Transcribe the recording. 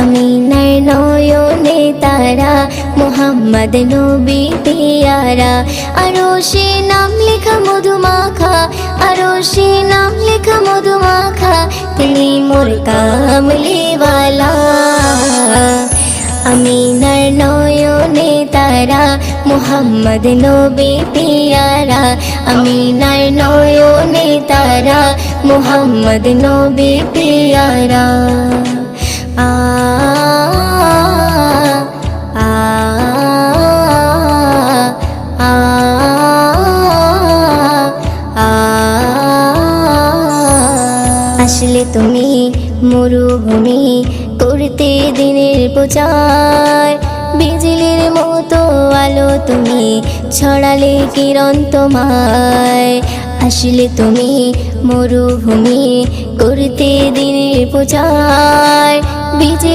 আমিনার নয়নে তারা, মুহাম্মদ নবী পিয়ারা। আরশে নাম লেখা মধুমাখা, আরশে নাম লেখা মধুমাখা, তিনি মোর কামলিওয়ালা। আমিনার নয়নে তারা, মুহাম্মদ নবী পিয়ারা। আমিনার নয়নে তারা, মুহাম্মদ নবী পিয়ারা। আ আ আ আ আসলে তুমি মরুভূমি করতে দিনের প্রচার, বিজলির মতো আলো তুমি ছড়ালে কিরণ তোমায়। আসলে তুমি মরুভূমি করতে দিনের প্রচার, বিজলি